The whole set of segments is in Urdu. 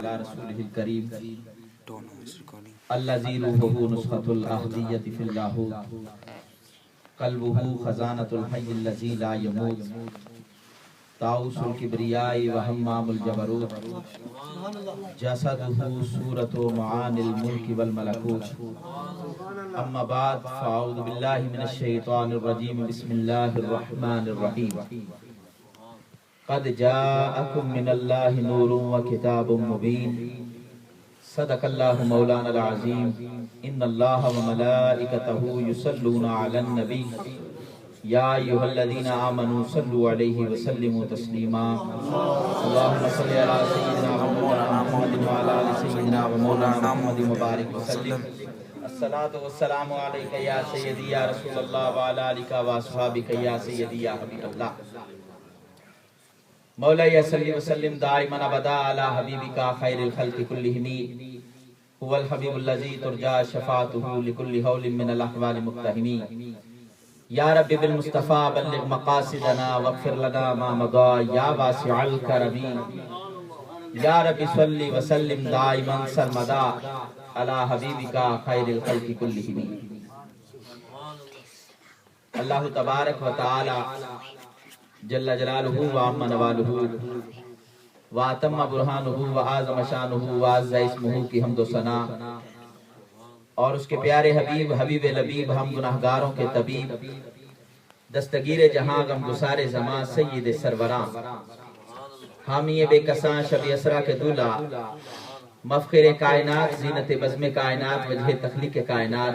على رسوله الكريم الذي روحه نسخة الأهدية في اللاهوت قلبه خزانة الحي الذي لا يموت طاؤوس الكبرياء وهمام الجبروت جسده صورة معاني الملك والملكوت أما بعد فأعوذ بالله من الشيطان الرجيم بسم الله الرحمن الرحيم قد جاءكم من الله نور وكتاب مبين صدق الله مولانا العظيم إن الله وملائكته يصلون على النبي يا أيها الذين آمنوا صلوا عليه وسلموا تسليما اللهم صل على سيدنا ومولانا محمد وعلى آل سيدنا ومولانا محمد وبارك وسلم الصلاة والسلام عليك يا سيدي يا رسول الله وعلى آلك وأصحابك يا سيدي يا حبيب الله مولاي صلی وسلم دائما ابدا علی حبیبک خیر الخلق کلہم هو الحبیب الذی ترجى شفاعته لكل حول من الاحوال مقتحم یا رب بالمصطفى بلغ مقاصدنا واغفر لنا ما مضى یا واسع الکرم یا رب صلی وسلم دائما سرمدا علی حبیبک خیر الخلق کلہم۔ اللہ تبارک و تعالی جل جلالہ وعم نوالہ واتم برہانہ وعظم شانہ وعز اسمہ کی حمد و ثنا اور اس کے پیارے حبیب حبیب لبیب ہم گناہگاروں کے طبیب دستگیر جہاں غم گسار زمان سید سروراں حامی بے کساں شب اسرا کے دولہ مفخر کائنات زینت بزم کائنات وجہ تخلیق کائنات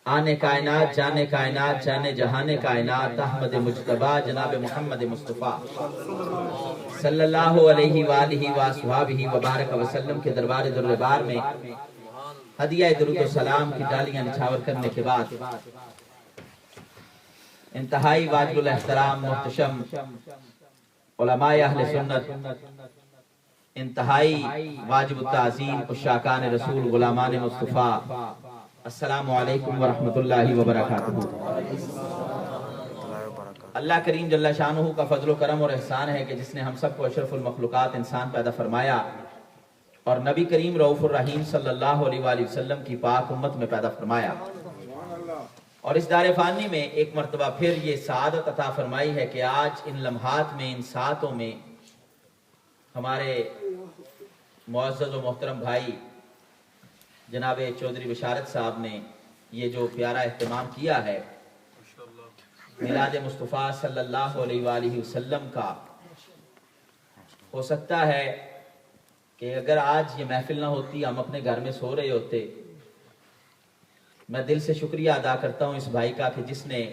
آنے کائنات جانے کائنات جانے جہانے کائنات احمد مجتبی جناب محمد مصطفیٰ صلی اللہ علیہ وآلہ وآصحابہ وبارک وسلم کے دربار دربار میں ہدیہ درود و سلام کی ڈالیاں نچھاور کرنے کے بعد انتہائی واجب الاحترام محتشم علماء اہل سنت انتہائی واجب التعظیم عشاقان رسول غلامان مصطفیٰ السلام علیکم ورحمۃ اللہ وبرکاتہ۔ اللہ کریم جل شانہ کا فضل و کرم اور احسان ہے کہ جس نے ہم سب کو اشرف المخلوقات انسان پیدا فرمایا اور نبی کریم رؤوف الرحیم صلی اللہ علیہ وآلہ وسلم کی پاک امت میں پیدا فرمایا اور اس دار فانی میں ایک مرتبہ پھر یہ سعادت عطا فرمائی ہے کہ آج ان لمحات میں ان ساعتوں میں ہمارے معزز و محترم بھائی جناب چودھری بشارت صاحب نے یہ جو پیارا اہتمام کیا ہے میلاد مصطفیٰ صلی اللہ علیہ وآلہ وسلم کا، ہو سکتا ہے کہ اگر آج یہ محفل نہ ہوتی ہم اپنے گھر میں سو رہے ہوتے۔ میں دل سے شکریہ ادا کرتا ہوں اس بھائی کا کہ جس نے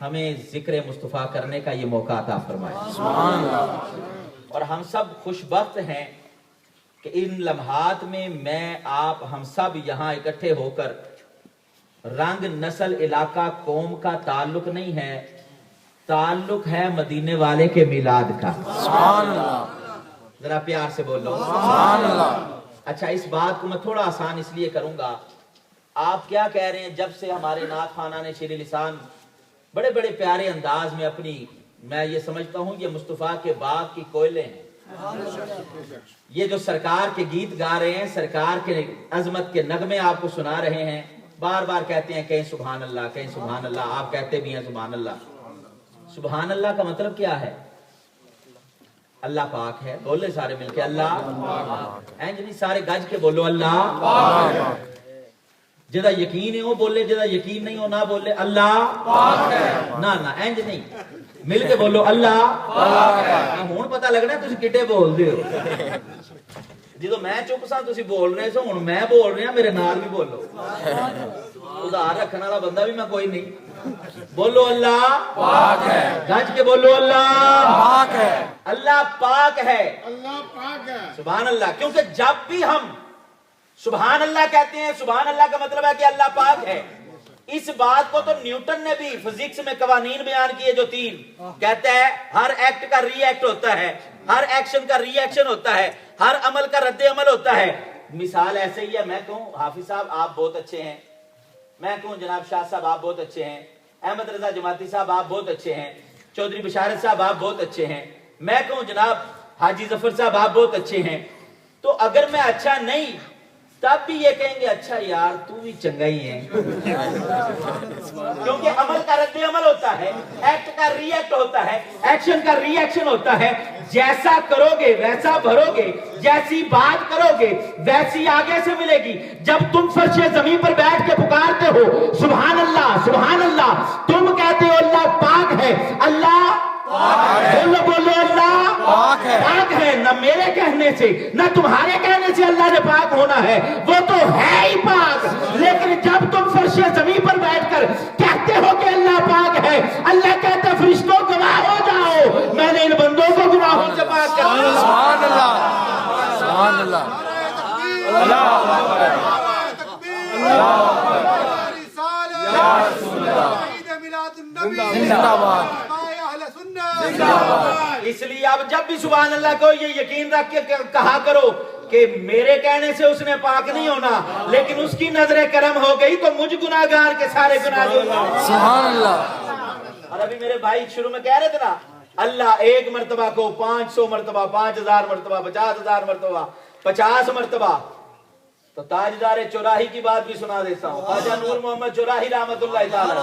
ہمیں ذکر مصطفیٰ کرنے کا یہ موقع عطا فرمایا سبحان اللہ۔ اور ہم سب خوش بخت ہیں کہ ان لمحات میں میں آپ ہم سب یہاں اکٹھے ہو کر رنگ نسل علاقہ قوم کا تعلق نہیں ہے، تعلق ہے مدینے والے کے میلاد کا سبحان اللہ۔ ذرا پیار سے بولو سبحان اللہ۔ اچھا اس بات کو میں تھوڑا آسان اس لیے کروں گا، آپ کیا کہہ رہے ہیں جب سے ہمارے نعت خوانان نے شیر لسان بڑے بڑے پیارے انداز میں اپنی، میں یہ سمجھتا ہوں یہ مصطفیٰ کے باغ کی کوئلیں ہیں، یہ جو سرکار کے گیت گا رہے ہیں، سرکار کے عظمت کے نغمے آپ کو سنا رہے ہیں، بار بار کہتے ہیں کہیں سبحان اللہ کہیں سبحان اللہ، آپ کہتے بھی ہیں سبحان اللہ۔ سبحان اللہ کا مطلب کیا ہے؟ اللہ پاک ہے، بولے سارے مل کے اللہ، اینجنی سارے گج کے بولو اللہ پاک۔ جدا یقین ہے وہ بولے، جدا یقین نہیں ہو نہ بولے اللہ پاک ہے، نہ اینج نہیں، مل کے بولو اللہ پاک ہے۔ ہون پتہ لگنا ہے تسی کٹے بول دے ہو، جدو میں چپ سا تسی بول رہے سو، ہن میں بول رہا میرے نال بھی بولو، ادھار رکھنے والا بندہ بھی میں کوئی نہیں، بولو اللہ پاک ہے، گج کے بولو اللہ پاک ہے، اللہ پاک ہے، اللہ پاک ہے سبحان اللہ۔ کیونکہ جب بھی ہم سبحان اللہ کہتے ہیں، سبحان اللہ کا مطلب ہے کہ اللہ پاک ہے۔ اس بات کو تو نیوٹن نے بھی فزکس میں قوانین بیان کیے جو تین، کہتا ہے ہر ایکٹ کا ری ایکٹ ہوتا ہے، ہر ایکشن کا ری ایکشن ہوتا ہے، ہر عمل کا رد عمل ہوتا ہے۔ مثال ایسے ہی ہے، میں کہوں حافظ صاحب آپ بہت اچھے ہیں، میں کہوں جناب شاہ صاحب آپ بہت اچھے ہیں، احمد رضا جماعتی صاحب آپ بہت اچھے ہیں، چودھری بشارت صاحب آپ بہت اچھے ہیں، میں کہوں جناب حاجی ظفر صاحب آپ بہت اچھے ہیں، تو اگر میں اچھا نہیں تب بھی یہ کہیں گے اچھا یار تو بھی چنگا ہی ہے. کیونکہ عمل کا رد عمل ہوتا ہے, ایکٹ کا ری ایکٹ ہوتا ہے, ایکشن کا ری ایکشن ہوتا ہے. جیسا کرو گے ویسا بھرو گے, جیسی بات کرو گے ویسی آگے سے ملے گی. جب تم فرش زمین پر بیٹھ کے پکارتے ہو سبحان اللہ, تم کہتے ہو اللہ پاک ہے, اللہ بولو اللہ پاک ہے. نہ میرے کہنے سے نہ تمہارے کہنے سے اللہ نے پاک ہونا ہے, وہ تو ہے ہی پاک. لیکن جب تم فرش زمین پر بیٹھ کر کہتے ہو کہ اللہ پاک ہے, اللہ کہتا ہے فرشتوں گواہ ہو جاؤ میں نے ان بندوں کو گناہوں سے پاک کر دیا. سبحان اللہ, سبحان اللہ, زندہ باد. اس لیے اب جب بھی سبحان اللہ کو یہ یقین رکھ کے کہا کرو کہ میرے کہنے سے اس نے پاک نہیں ہونا, لیکن اس کی نظر کرم ہو گئی تو مجھ گناہگار کے سارے گناہ دھو جائیں. سبحان اللہ. اور ابھی میرے بھائی شروع میں کہہ رہے تھے نا اللہ ایک مرتبہ کو 500 مرتبہ, 5000 مرتبہ, 50000 مرتبہ, 50 مرتبہ. تو تاجدار چوراہی کی بات بھی سنا دیتا ہوں. خواجہ نور محمد چوراہی رحمت اللہ تعالی,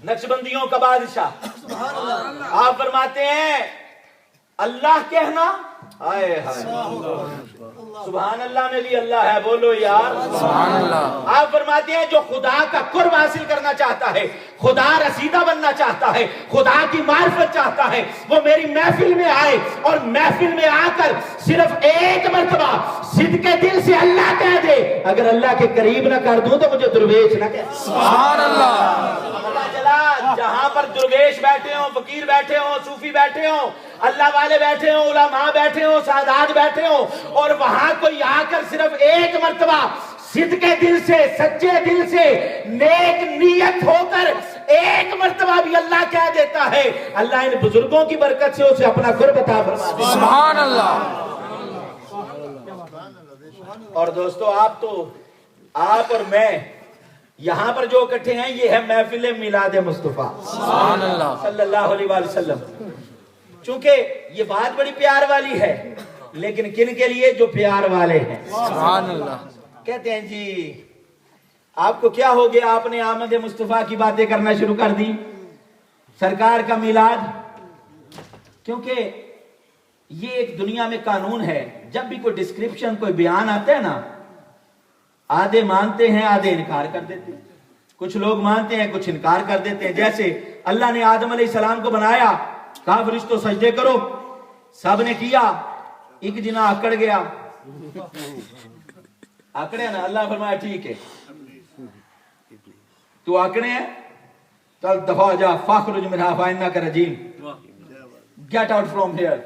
نقشبندیوں کا بادشاہ, آپ فرماتے ہیں اللہ کہنا آئے ہائے سبحان اللہ میں بھی اللہ ہے, بولو یار سبحان اللہ. آپ فرماتے ہیں جو خدا کا قرب حاصل کرنا چاہتا ہے, خدا رسیدہ بننا چاہتا ہے, خدا کی معرفت چاہتا ہے, وہ میری محفل میں آئے اور محفل میں آ کر صرف ایک مرتبہ صدق دل سے اللہ کہہ دے. اگر اللہ کے قریب نہ کر دوں تو مجھے درویش نہ کہہ. سبحان اللہ. جہاں پر درویش بیٹھے ہوں, فقیر بیٹھے ہوں, صوفی بیٹھے ہوں, اللہ والے بیٹھے ہوں, علماء بیٹھے ہوں, سادات بیٹھے ہوں, اور وہاں کوئی آ کر صرف ایک مرتبہ صدقے دل سے, سچے دل سے, نیک نیت ہو کر ایک مرتبہ بھی اللہ کہہ دیتا ہے, اللہ ان بزرگوں کی برکت سے اسے اپنا قرب عطا فرما دے. سبحان اللہ. اور دوستو آپ اور میں یہاں پر جو اکٹھے ہیں یہ ہے محفل میلاد مصطفیٰ سبحان اللہ صلی اللہ علیہ وآلہ وسلم. چونکہ یہ بات بڑی پیار والی ہے, لیکن کن کے لیے؟ جو پیار والے ہیں. سبحان اللہ. کہتے ہیں جی آپ کو کیا ہو گیا, آپ نے آمد مصطفیٰ کی باتیں کرنا شروع کر دی, سرکار کا میلاد. کیونکہ یہ ایک دنیا میں قانون ہے, جب بھی کوئی ڈسکرپشن کوئی بیان آتا ہے نا, آدھے مانتے ہیں آدھے انکار کر دیتے ہیں. کچھ لوگ مانتے ہیں کچھ انکار کر دیتے ہیں. جیسے اللہ نے آدم علیہ السلام کو بنایا, کہا فرشتوں سجدے کرو, سب نے کیا, ایک جنا اکڑ گیا, اکڑے نا, اللہ فرمایا ٹھیک ہے تو اکڑے ہیں, چل دفع جا, فاخرج منہا فإنک رجیم, گیٹ آؤٹ فرام ہیئر,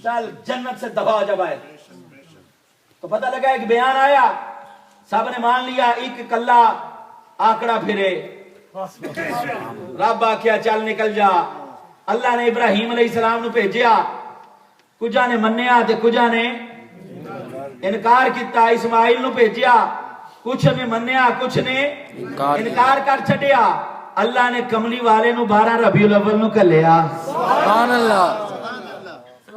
چل جنت سے دفع جا باہر. تو پتہ لگا ایک بیان آیا, سب نے مان لیا, ایک کلا آکڑا پھرے, رب آکھیا چل نکل جا. اللہ نے ابراہیم علیہ السلام نو بھیجیا, کجا نے منیا تے کجا نے انکار کیتا. اسماعیل نو بھیجیا, کچھ نے منیا کچھ نے انکار کر چھڈیا. اللہ نے کملی والے نو 12 ربیع الاول نو کلیا. سبحان اللہ.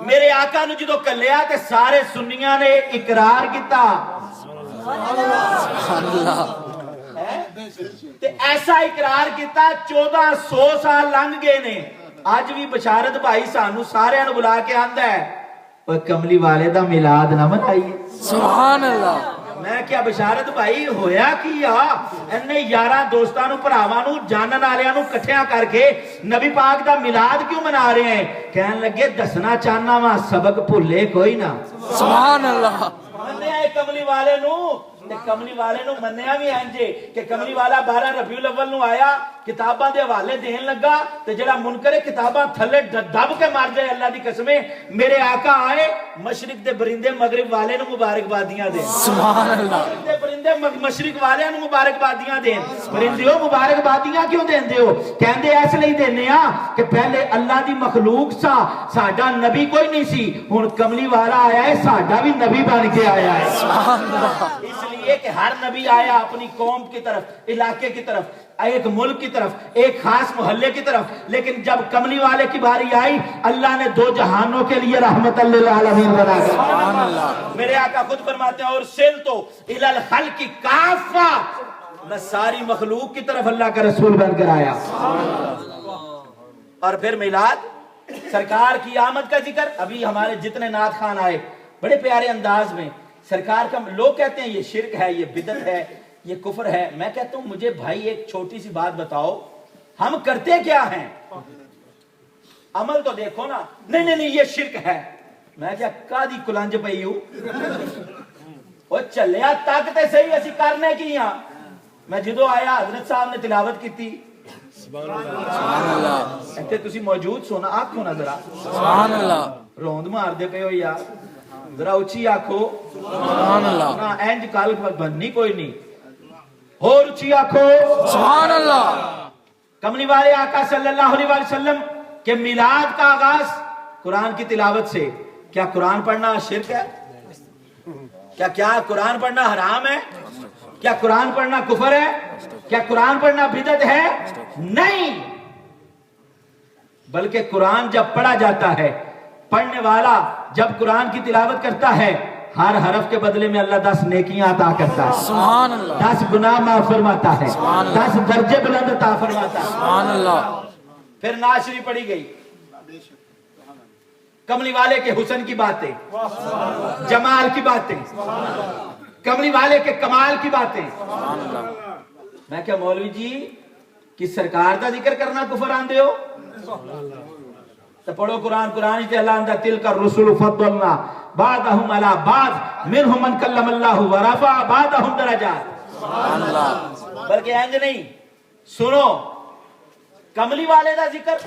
میرے آقا نو جدو کلیا تے سارے سنیاں نے اقرار کیتا. سبحان اللہ. تے ایسا اقرار کیتا 1400 سال لنگ گئے نے. اج بھی بشارت بھائی سانو سارے نو بلا کے آندا ہے, اوے کملی والے دا میلاد نہ منائیے. سبحان اللہ. میں کیا بشارت بھائی ہویا کیا, انہیں یاراں دوستاں نو بھراواں نو جانن والیاں نو کٹھیاں کر کے نبی پاک دا میلاد کیوں منا رہے ہیں؟ کہن لگے دسنا چاہنا وا سبق بھولے کوئی نہ. سبحان اللہ. منیا ہے کملی والے نو, تے کملی والے نو منیا بھی ہیں جے کہ کملی والا 12 ربیع الاول نو آیا, کتاباں دے حوالے دین لگا, تے جڑا منکر کتاباں تھلے دب کے مار جائے اللہ دی قسمیں. میرے آقا آئے, مشرق دے برندے مغرب والے نو مبارکبادیاں دین. سبحان اللہ. مغرب دے برندے مشرق والے نو مبارکبادیاں دین. برندیو مبارکبادیاں کیوں دیندے ہو؟ کہندے اس لیے دینے ہاں کہ پہلے اللہ دی مخلوق سا, ساڈا نبی کوئی نہیں سی, ہن کملی والا آیا ہے, ساڈا بھی نبی بن کے آیا ہے. سبحان اللہ. اس لیے یہ کہ ہر نبی آیا اپنی قوم کی طرف، علاقے کی طرف، ایک ملک کی طرف، ایک خاص محلے کی طرف، لیکن جب کملی والے کی باری آئی اللہ نے دو جہانوں کے لیے رحمت للعالمین بنا دیا۔ میرے آقا خود فرماتے ہیں اور سلتو الی الخلق کافہ، میں ساری مخلوق کی طرف اللہ کا رسول بن کر آیا۔ اور پھر میلاد، سرکار کی آمد کا ذکر۔ ابھی ہمارے جتنے نعت خان آئے بڑے پیارے انداز میں سرکار کا، لوگ کہتے ہیں یہ شرک ہے، یہ بدعت ہے، یہ کفر ہے۔ میں کہتا ہوں مجھے بھائی ایک چھوٹی سی بات بتاؤ، ہم کرتے کیا ہیں؟ عمل تو دیکھو نا۔ نہیں نہیں نہیں یہ شرک ہے۔ میں کیا کادی کلانج پئی ہوں، وہ چلیا طاقت صحیح اسی کرنے کی ہاں۔ میں جدو آیا حضرت صاحب نے تلاوت کی تھی، سبحان اللہ، ایتھے تسی موجود سونا، آنکھو نا ذرا سبحان اللہ، روند مار دے پے ہو یار، ذرا اچھی آنکھو سبحان اللہ، نا اینج کال بننی کوئی نہیں، اور اچھی آنکھو سبحان اللہ۔ کملی والے آقا صلی اللہ علیہ وسلم کے میلاد کا آغاز قرآن کی تلاوت سے۔ کیا قرآن پڑھنا شرک ہے؟ کیا قرآن پڑھنا حرام ہے؟ کیا قرآن پڑھنا کفر ہے؟ کیا قرآن پڑھنا بدعت ہے؟ نہیں، بلکہ قرآن جب پڑھا جاتا ہے، پڑھنے والا جب قرآن کی تلاوت کرتا ہے، ہر حرف کے بدلے میں اللہ 10 نیکیاں عطا کرتا ہے، سبحان اللہ، 10 گناہ معاف فرماتا ہے، 10 درجے بلند عطا فرماتا ہے۔ سبحان اللہ۔ پھر نعت شریف پڑھی گئی، کملی والے کے حسن کی باتیں، جمال کی باتیں، کملی والے کے کمال کی باتیں۔ میں کیا مولوی جی کہ سرکار دا ذکر کرنا کفر آندے ہو؟ تو پڑھو قرآن، قرآن ہی تے اللہ اندہ تلک الرسول فضلنا بعضهم علی بعض منهم من کلم اللہ ورفع بعضهم درجات۔ بلکہ اینج نہیں، سنو کملی والے دا ذکر،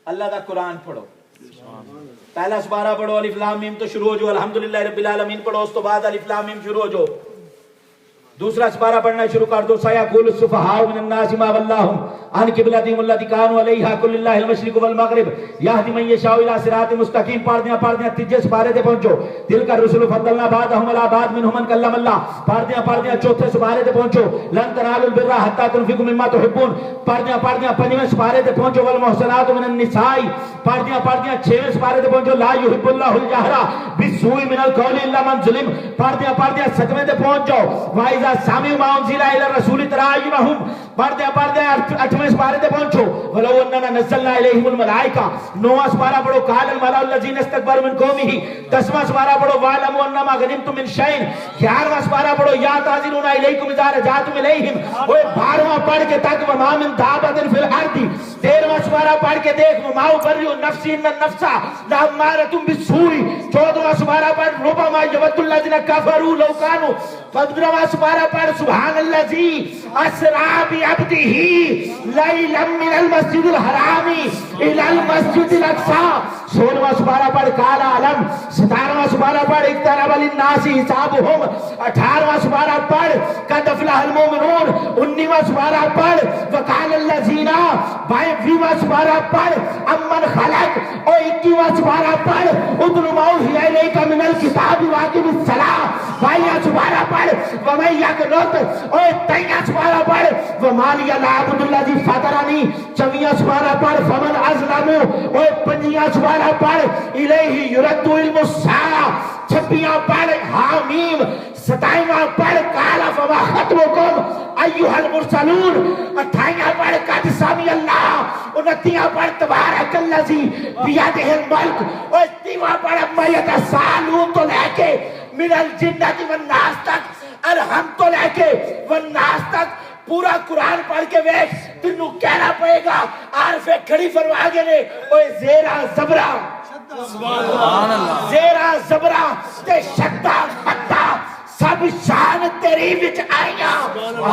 اللہ دا قرآن پڑھو، پہلا سپارہ پڑھو، الف لام میم تو شروع ہو جو، الحمدللہ رب العالمین پڑھو، اس تو بعد الف لام میم شروع ہو جو۔ دوسرا سپارہ پڑھنا شروع کر دو، سیقول السفہاء من الناس ما ولاھم عن قبلتہم التی کانوا علیہا قل للہ المشرق والمغرب یہدی من یشاء الی صراط مستقیم۔ پڑھ دیا تیجے سپارے تے پہنچو، تلک الرسل فضلنا بعضهم علی بعض منهم من کلم اللہ۔ پڑھ دیا چوتھے سپارے تے پہنچو، لن تنالوا البر حتی تنفقوا مما تحبون۔ پڑھ دیا پنجویں سپارے تے پہنچو، والمحصنات من النساء۔ پڑھ دیا چھویں سپارے تے پہنچو، لا یحب اللہ الجہر بالسوء من القول الا من ظلم۔ پڑھ دیا ستویں تے پہنچ جاؤ، وَإِذَا سَمِعُوا مَا أُنزِلَ إِلَى الرَّسُولِ تَرَىٰ أَعْيُنَهُمْ۔ پڑھ دیا اٹھویں سپارے تے پہنچو، وَلَوْ أَنَّنَا نَزَّلْنَا إِلَيْهِمُ الْمَلَائِكَةَ۔ نواں سپارہ پڑھو، قَالَ الْمَلَأُ الَّذِينَ اسْتَكْبَرُوا مِنْ قَوْمِهِ۔ دسواں سپارہ پڑھو، وَاعْلَمُوا أَنَّمَا غَنِمْتُم مِّن شَيْءٍ۔ گیارہواں سپارہ پڑھو، يَا تَعْذِرُونَ إِلَيْكُمْ إِذَا رَجَعْتُمْ إِلَيْهِمْ۔ اوے 12واں پڑھ کے تک وَمَا مِن دَابَّةٍ فِي الْأَرْضِ۔ 13واں سپارہ پڑھ کے دیکھ، وَمَا أُبَرِّئُ نَفْسِي إِنَّ النَّفْسَ لَأَمَّارَةٌ بِالسُّوءِ۔ 14واں سپارہ پڑھ، رُبَمَا يَوَدُّ الَّذِينَ كَفَرُوا لَوْ كَانُوا۔ 15واں سپارہ پڑھ، سبحان الذی اسریٰ بعبدہ لیلا من المسجد الحرام الی المسجد الاقصیٰ۔ 16واں سپارہ پڑھ، قال علم۔ 17واں سپارہ پڑھ، اقترب للناس حسابهم۔ 18واں سپارہ پڑھ، قد افلح المؤمنون۔ 19واں سپارہ پڑھ، وقال الذین۔ 22واں سپارہ پڑھ، امن خلق۔ اور 21واں سپارہ پڑھ، اتل ما اوحی الیک من الکتاب واقم الصلاۃ۔ 22واں سپارہ پڑھ، وَمَن يَقْنُتْ۔ اور 23واں سپارہ پڑھ، وَمَا لِيَ لَا أَعْبُدُ الَّذِي فَطَرَنِي۔ 24واں سپارہ پڑھ، فَمَنْ أَظْلَمُ۔ اور 25واں سپارہ پڑھ، إِلَيْهِ يُرَدُّ عِلْمُ السَّاعَةِ۔ 26واں پڑھ، حامیم۔ 27واں پڑھ، قَالَ فَمَا خَطْبُكُمْ أَيُّهَا الْمُرْسَلُونَ۔ 28واں پڑھ، قَدْ سَمِعَ اللَّهُ۔ 29واں پڑھ، تبارک الذی بیدہ الملک۔ اور 30واں پڑھ، عَمَّا یتساءلون تو لے کے من الجنۃ والناس تک، الحمد تو لے کے والناس تک پورا قرآن پڑھ کے ویکھ، تینوں کہنا پڑے گا عارف کھڑی فرما گے نے، اوے زیرہ زبرہ، سبحان اللہ، زیرہ زبرہ تے شدہ خطہ سب شان تیری وچ آئیاں،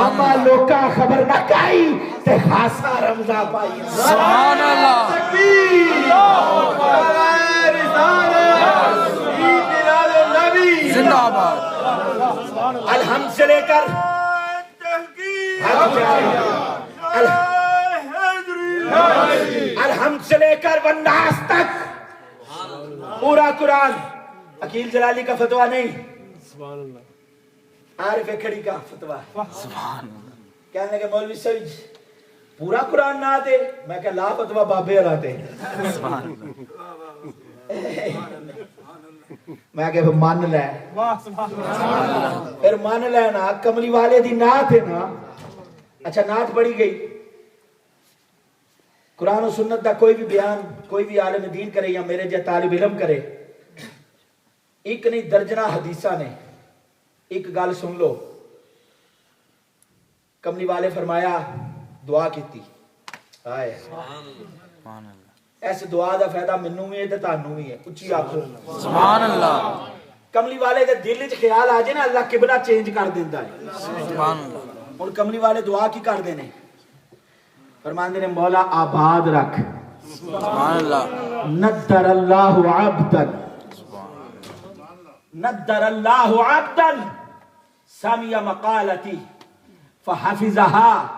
آما لوکاں خبر نہ کائی تے خاصا رمضہ پائی۔ سبحان اللہ، تکبیر، زندہ آباد۔ الحمد سے لے کر الحمد سے لے کر والناس تک پورا قرآن۔ عقیل جلالی کا فتویٰ نہیں، عارف کھڑی کا فتوا سبحان کہنے لگے مولوی صاحب پورا قرآن نہ دے میں کہ لا فتوا بابے والا دے میں کہ مان لے پھر مان لے نا کملی والے دی نعت ہے نا اچھا نعت پڑھی گئی قرآن و سنت دا کوئی بھی بیان کوئی بھی عالم دین کرے یا میرے جے طالب علم کرے ایک نہیں درجنہ حدیثہ نے ایک گال سن لو کملی والے فرمایا دعا کیتی آئے ایسے دعا دا فائدہ منوں بھی ہے تے تانوں بھی ہے اچھی آکھو سبحان اللہ کملی والے دے دل وچ خیال آ جائے نا اللہ قبلہ چینج کر دیندا ہے سبحان اللہ ہن کملی والے دعا کی کر دینے فرماندے نے مولا آباد رکھ سبحان اللہ ندر اللہ عبدا ندر اللہ عبدا سمع مقالتی فحفظها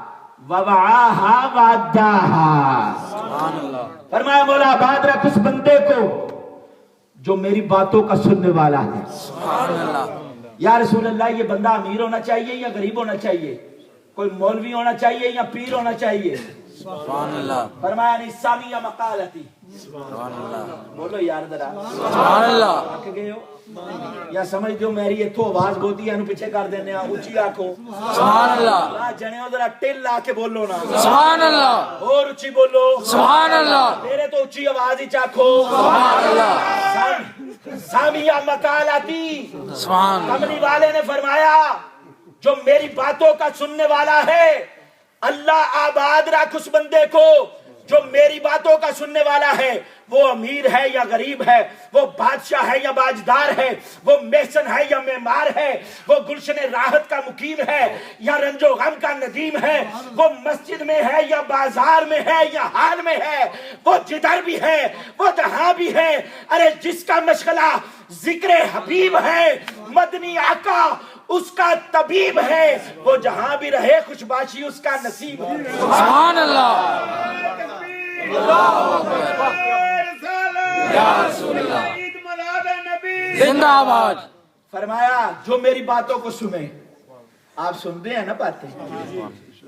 ووعاها وعداها سبحان اللہ فرمایا مولا آباد رکھ اس بندے کو جو میری باتوں کا سننے والا ہے سبحان اللہ یا رسول اللہ یہ بندہ امیر ہونا چاہیے یا غریب ہونا چاہیے کوئی مولوی ہونا چاہیے یا پیر ہونا چاہیے سبحان اللہ فرمایا نہیں سامع مقالتی سبحان اللہ بولو یار ذرا سبحان اللہ آکھ گئے ہو یا سمجھ دیو میری اتھو آواز بہتی ہے انہوں پیچھے کر دینے ہیں اچھی آکھو سبحان اللہ اللہ جنے ہو ذرا ٹل آ کے بولو نا سبحان اللہ اور اچھی بولو سبحان اللہ میرے تو اچھی آواز ہی چاکھو سبحان اللہ سامع مقالتی سبحان کملی والے نے فرمایا جو میری باتوں کا سننے والا ہے اللہ آباد رکھ اس بندے کو جو میری باتوں کا سننے والا ہے وہ امیر ہے یا غریب ہے وہ بادشاہ ہے یا باجدار ہے وہ محسن ہے یا معمار ہے وہ گلشن راحت کا مقیم ہے یا رنج و غم کا ندیم ہے وہ مسجد میں ہے یا بازار میں ہے یا حال میں ہے وہ جدھر بھی ہے وہ جہاں بھی ہے ارے جس کا مشغلہ ذکر حبیب ہے مدنی آقا اس کا طبیب ہے وہ جہاں بھی رہے خوشباشی اس کا نصیب ہے سبحان اللہ یا رسول اللہ زندہ آباد فرمایا جو میری باتوں کو سنے آپ سنتے ہیں نا باتیں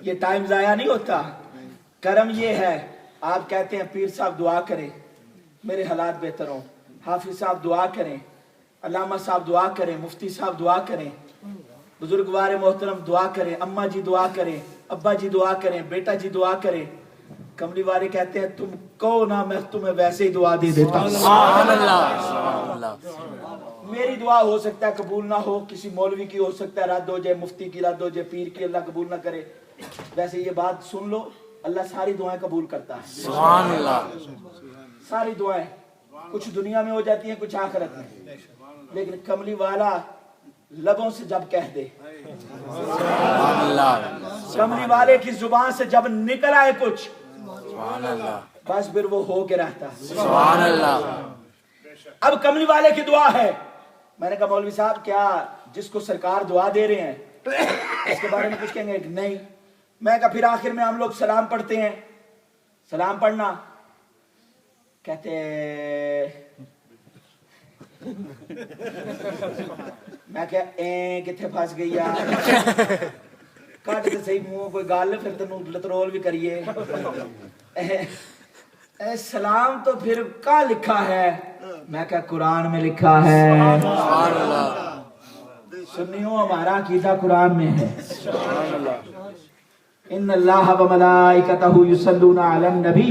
یہ ٹائم ضائع نہیں ہوتا کرم یہ ہے آپ کہتے ہیں پیر صاحب دعا کریں میرے حالات بہتر ہوں حافظ صاحب دعا کریں علامہ صاحب دعا کریں مفتی صاحب دعا کریں بزرگوار محترم دعا کریں اماں جی دعا کریں ابا جی دعا کریں بیٹا جی دعا کریں کملی والے کہتے ہیں تم کہو نا میں تمہیں ویسے ہی دعا دے دیتا ہوں سبحان اللہ سبحان اللہ میری دعا ہو سکتا ہے قبول نہ ہو کسی مولوی کی ہو سکتا ہے رد ہو جائے مفتی کی رد ہو جائے پیر کی اللہ قبول نہ کرے ویسے یہ بات سن لو اللہ ساری دعائیں قبول کرتا ہے سبحان اللہ ساری دعائیں کچھ دنیا میں ہو جاتی ہیں کچھ آخرت میں لیکن کملی والا لبوں سے جب کہہ دے سبحان اللہ کملی والے کی زبان سے جب نکل آئے کچھ سبحان اللہ بس پھر وہ ہو کے رہتا سبحان اللہ اب کملی والے کی دعا ہے میں نے کہا مولوی صاحب کیا جس کو سرکار دعا دے رہے ہیں اس کے بارے میں کچھ کہیں گے نہیں میں کہا پھر آخر میں ہم لوگ سلام پڑھتے ہیں سلام پڑھنا کہتے میں کہا کتنے پھنس گئی کٹ تے صحیح منہ کوئی گل پھر تینوں لترول بھی کریے سلام تو پھر کہاں لکھا ہے میں کہا قرآن میں لکھا ہے سبحان اللہ سنیوں ہمارا عقیدہ قرآن میں ہے ان اللہ و ملائکتہ یصلون علی النبی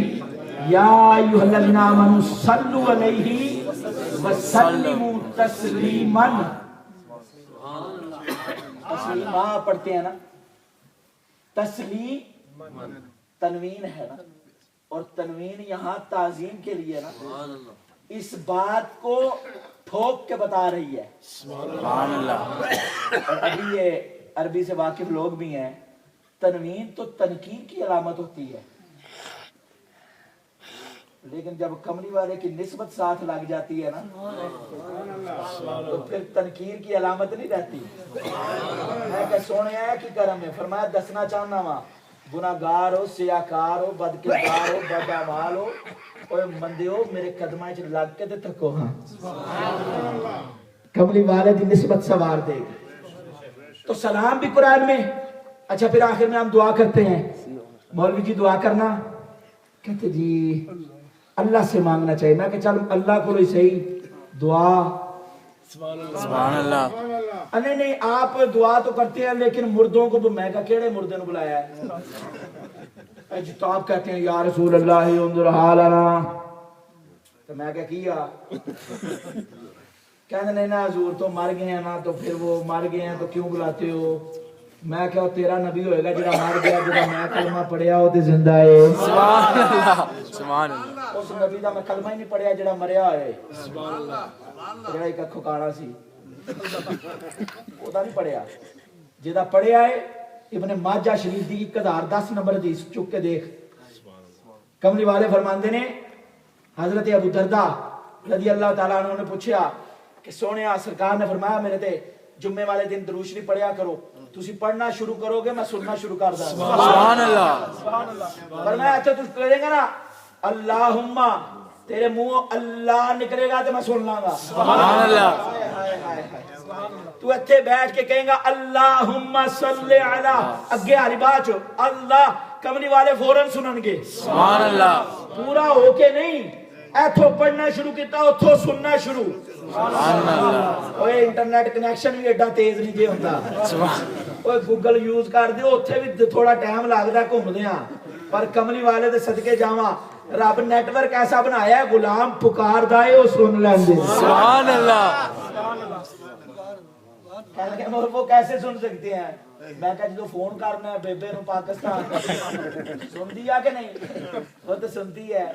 یا ایھا الذین آمنوا صلوا علیہ وسلموا تسلیما تسلیما پڑھتے ہیں نا تسلیم تنوین ہے نا اور تنوین یہاں تعظیم کے لیے نا اس بات کو ٹھوک کے بتا رہی ہے سبحان اللہ اور ابھی یہ عربی سے واقف لوگ بھی ہیں تنوین تو تنکیر کی علامت ہوتی ہے لیکن جب کملی والے کی نسبت ساتھ لگ جاتی ہے نا تو پھر تنکیر کی علامت نہیں رہتی میں کہ سونے آیا کی کرم ہے فرمایا دسنا چاہنا وہاں گناہگار ہو سیاکار ہو بدکردار ہو بدعمال ہو اوے مندیو میرے قدماں وچ لگ کے تے تھکو ہاں کملی والے دی نسبت سوار دے تو سلام بھی قرآن میں. اچھا پھر آخر میں ہم دعا کرتے ہیں, مولوی جی دعا کرنا, کہتے جی اللہ سے مانگنا چاہیے. میں کہ چل اللہ کو صحیح دعا. سبحان اللہ. نہیں نہیں آپ دعا تو کرتے ہیں لیکن مردوں کو میں کہا کیڑے مردے نے بلایا ہے جی؟ تو آپ کہتے ہیں یا رسول اللہ انظر حالنا, تو میں کیا کہنے نہیں نا حضور تو مر گئے ہیں نا, تو پھر وہ مر گئے ہیں تو کیوں بلاتے ہو؟ میں کہا تیرا نبی ہوئے گا جڑا مر گیا, جڑا میں کلمہ پڑھیا وہ تے زندہ ہے. سبحان اللہ. سبحان اللہ. اس نبی دا میں کلمہ ہی نہیں پڑھیا جڑا مریا ہے. سبحان اللہ. جڑا ایک اکھوں کانا سی اودا نہیں پڑھیا, جدا پڑھیا ہے ابن ماجہ شریف دی 1010 نمبر حدیث چک کے دیکھ. کملی والے فرماندے نے حضرت ابو دردہ رضی اللہ تعالیٰ عنہ نے پوچھا کہ سونیا سرکار نے فرمایا میرے تے جمعے والے دن درود شریف پڑھیا کرو, تسی پڑھنا شروع کرو گے میں سننا شروع کر دوں. سبحان اللہ. فرمایا اچھا تو کرے گا نا اللہم, تیرے منہ اللہ نکلے گا تو میں سن لاں گا. سبحان اللہ. تو اتھے بیٹھ کے کہیں گا اللہم صلی علی, اگے ہری بات اللہ, کملی والے فوراں سنن گے. سبحان اللہ. پورا ہو کے نہیں, ایتھوں پڑھنا شروع کیتا اتھوں سننا شروع. سبحان اللہ. اوے انٹرنیٹ کنیکشن بھی ایڈا تیز نہیں جے ہوندا. اوے گوگل یوز کر دیو, اوتھے بھی تھوڑا ٹائم لگدا گھومدیاں, پر کملی والے دے صدقے جاواں رب نیٹ ورک ایسا بنایا ہے غلام پکاردا ہے او سن لیندے. سبحان اللہ. وہ کیسے سن سکتے ہیں؟ میں کہا جدو فون کرنا ہے بیبے نو پاکستان سنتی ہے کہ نہیں؟ وہ تو سنتی ہے.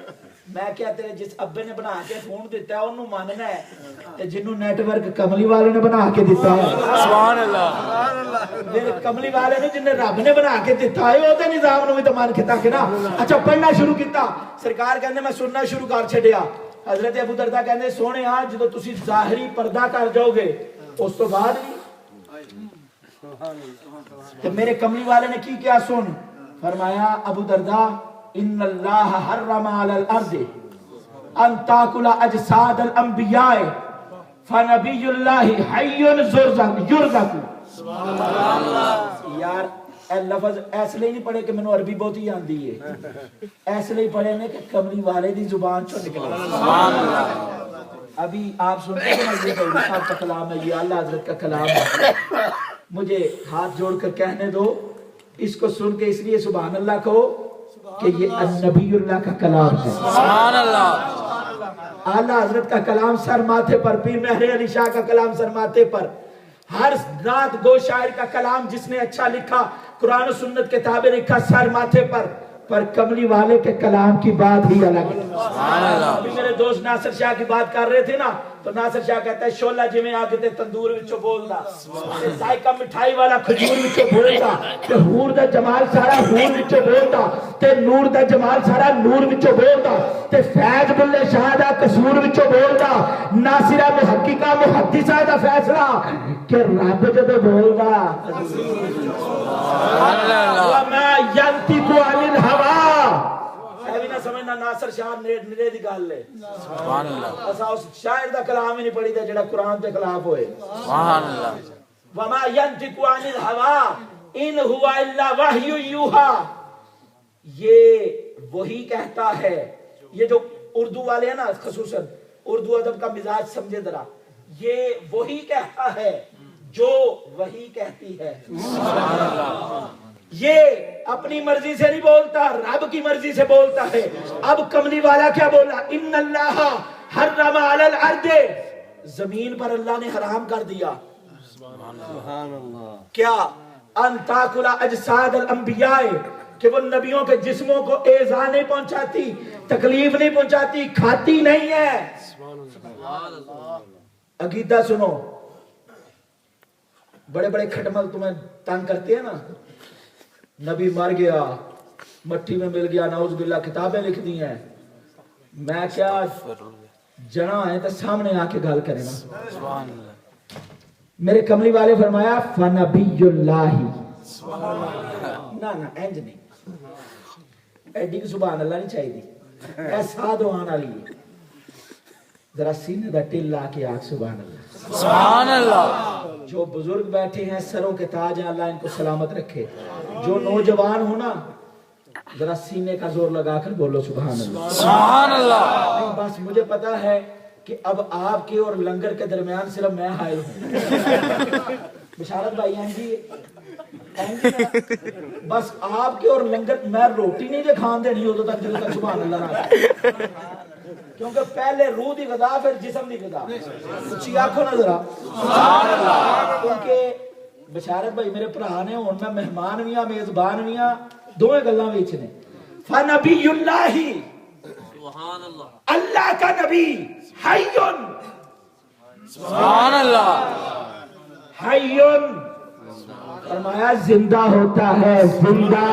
میں کیا تیرے جس ابے نے بنا کے فون دیتا ہے انہوں ماننا ہے, جنہوں نیٹ ورک کملی والے نے بنا کے دیتا ہے. سبحان اللہ. میرے کملی والے نے جنہیں رب نے بنا کے دیتا ہے وہ نظام نو بھی تو مان کے تک نا. اچھا پڑھنا شروع کیتا, سرکار کہنے میں سننا شروع کر چھڈیا. حضرت ابو دردہ کہنے سونے ہاں جدو تسی ظاہری پردہ کر جاؤ گے اس تو بعد بھی تو میرے کملی والے نے کی کیا سن, فرمایا ابو دردہ ان اللہ حرم علی الارض ان تاکل اجساد الانبیاء فنبی اللہ حی یرزق. یار اے لفظ ایسے لئے نہیں پڑھے کہ میں نے عربی بہت ہی آندھی ہے, ایسے لئے پڑھے نے کہ کملی والے دی زبان چھو نکلے. ابھی آپ سنتے ہیں یہ صاحب کا کلام ہے, یہ اللہ حضرت کا کلام ہے. مجھے ہاتھ جوڑ کر کہنے دو, اس کو سن کے اس لیے سبحان اللہ کہو کہ یہ نبی اللہ کا کلام ہے. سبحان اللہ. اعلیٰ حضرت کا کلام سر ماتھے پر, پیر مہر علی شاہ کا کلام سر ماتھے پر, ہر رات دو شاعر کا کلام جس نے اچھا لکھا, قرآن و سنت کتابیں لکھا سر ماتھے پر کملی والے کے کلام کی بات ہی الگ ہے. ابھی میرے دوست ناصر شاہ کی بات کر رہے تھے نا, تو ناصر شاہ کہتا ہے شولہ جی میں آگے تے تندور وچوں بولدا, ذائقہ مٹھائی والا کھجور وچوں بولدا, تے حور دا جمال سارا حور وچوں بولدا, تے نور دا جمال سارا نور وچوں بولدا, تے فیض بلے شاہ دا قصور وچوں بولدا, ناصرہ محققہ محدثہ دا فیصلہ کہ رب جدوں بولدا وما ينطق عن الهوى. ایویں نہ سمجھنا ناصر شاہ نرے دی گل ہے. سبحان اللہ. اسا اس شاعر دا کلام ہی نہیں پڑھی تے جڑا قرآن دے خلاف ہوئے. سبحان اللہ. وما ينطق عن الهوى ان هو الا وحی یوحى. یہ وہی کہتا ہے, یہ جو اردو والے ہیں نا خصوصاً اردو ادب کا مزاج سمجھے ذرا, یہ وہی کہتا ہے جو وہی کہتی ہے. سبحان اللہ. یہ اپنی مرضی سے نہیں بولتا, رب کی مرضی سے بولتا ہے. اب کملی والا کیا بولا, ان اللہ حرم علی الارض, زمین پر اللہ نے حرام کر دیا. سبحان اللہ. کیا ان تاکل اجساد الانبیاء, کہ وہ نبیوں کے جسموں کو ایذا نہیں پہنچاتی, تکلیف نہیں پہنچاتی, کھاتی نہیں ہے. عقیدہ سنو, بڑے بڑے کھٹمل تمہیں تنگ کرتے ہیں نا, نبی مر گیا, مٹی میں مل گیا, نعوذ باللہ کتابیں لکھ دی ہیں. میں کیا جنا ہے تو سامنے آ کے گل کرے نا. سبحان اللہ. میرے کملی والے فرمایا فنبی اللہ. نا اینج نہیں, ایڈی کو سبحان اللہ نہیں چاہیے, ایسا دعان والی ہے. ذرا سینے دا ٹل لا کے آگ سبحان اللہ. سبحان اللہ. جو بزرگ بیٹھے ہیں سروں کے تاج ہیں، اللہ ان کو سلامت رکھے. جو نوجوان ہو نا ذرا سینے کا زور لگا کر بولو سبحان اللہ. سبحان اللہ. نہیں بس مجھے پتا ہے کہ اب آپ کے اور لنگر کے درمیان صرف میں حائل ہوں. بشارت بھائی ہیں جی بس آپ کے اور لنگر میں روٹی نہیں دے کھان دینی ادو تک جب تک سبحان اللہ نہ، کیونکہ پہلے روح دی غذا پھر جسم دی غذا. اچھی آنکھوں نہ ذرا سبحان اللہ. کیونکہ بشارت بھائی میرے بھرا نے ہن میں مہمان بھی ہاں میزبان بھی ہاں، دوویں گلاں وچ نے. فنبی اللہ سبحان اللہ. اللہ کا نبی حیٌ سبحان اللہ. حیٌ فرمایا زندہ ہوتا ہے، زندہ.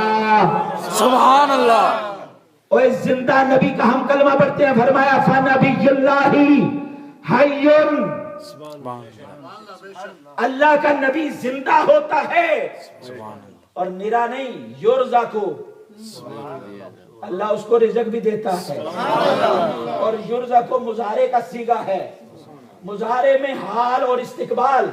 سبحان اللہ. اور اس زندہ نبی کا ہم کلمہ پڑھتے ہیں. فرمایا فنبی اللہ حیٌ، اللہ کا نبی زندہ ہوتا ہے اور نرا نہیں، یرزا کو اللہ اس کو رزق بھی دیتا ہے. اور یرزا کو مضارع کا صیغہ ہے. مضارع میں حال اور استقبال،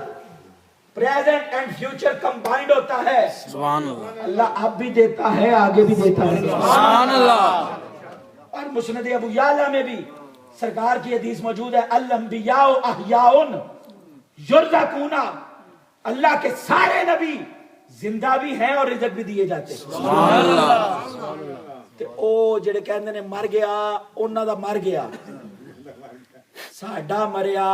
پریزنٹ اینڈ فیوچر کمبائنڈ ہوتا ہے. سبحان اللہ. اللہ اب بھی دیتا ہے، آگے بھی دیتا ہے. سبحان اللہ. اور مسند ابو یعلا میں بھی سرکار کی حدیث موجود ہے، الانبیاء احیاء یرزقون، اللہ کے سارے نبی زندہ بھی ہیں اور رزق بھی دیے جاتے ہیں. سبحان اللہ. تے او جڑے کہندے نے مر گیا انہاں دا مر گیا، ساڈا مریا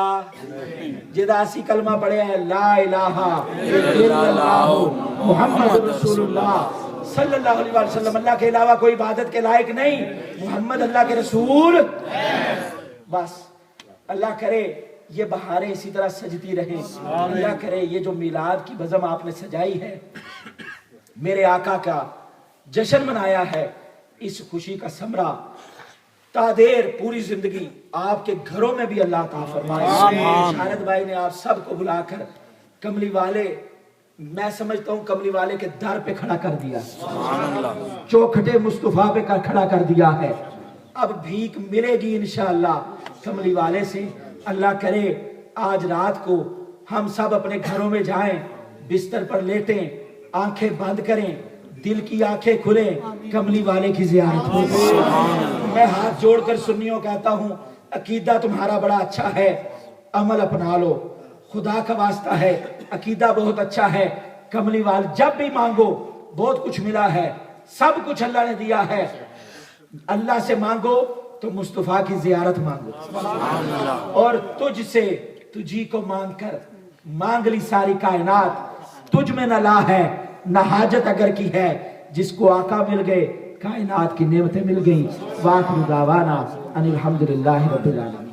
جدا اسی کلمہ پڑھیا ہے لا الہ الا اللہ محمد رسول اللہ صلی اللہ علیہ وسلم. اللہ کے علاوہ کوئی عبادت کے لائق نہیں، محمد اللہ کے رسول. بس اللہ کرے یہ بہاریں اسی طرح سجتی رہیں. اللہ کرے یہ جو میلاد کی بزم آپ نے سجائی ہے، میرے آقا کا جشن منایا ہے، اس خوشی کا ثمرہ تادیر پوری زندگی آپ کے گھروں میں بھی اللہ عطا فرمائے. شارد بھائی نے آپ سب کو بلا کر کملی والے، میں سمجھتا ہوں کملی والے کے در پہ کھڑا کر دیا، چوکھٹے مصطفیٰ پہ کھڑا کر دیا ہے. اب بھیک ملے گی انشاءاللہ کملی والے سے. اللہ کرے آج رات کو ہم سب اپنے گھروں میں جائیں، بستر پر لیٹیں، آنکھیں بند کریں، دل کی آنکھیں کھلیں، کملی والے کی زیارت ہو. میں ہاتھ جوڑ کر سنیوں کہتا ہوں عقیدہ تمہارا بڑا اچھا ہے، عمل اپنا لو. خدا کا واسطہ ہے، عقیدہ بہت اچھا ہے. کملی وال جب بھی مانگو بہت کچھ ملا ہے، سب کچھ اللہ نے دیا ہے. اللہ سے مانگو تو مصطفیٰ کی زیارت مانگو. اور تجھ سے تجھی کو مانگ کر مانگ لی ساری کائنات. تجھ میں نہ لا ہے نہ حاجت اگر کی ہے، جس کو آقا مل گئے کائنات کی نعمتیں مل گئیں. وآخر دعوانا ان الحمدللہ رب العالمین.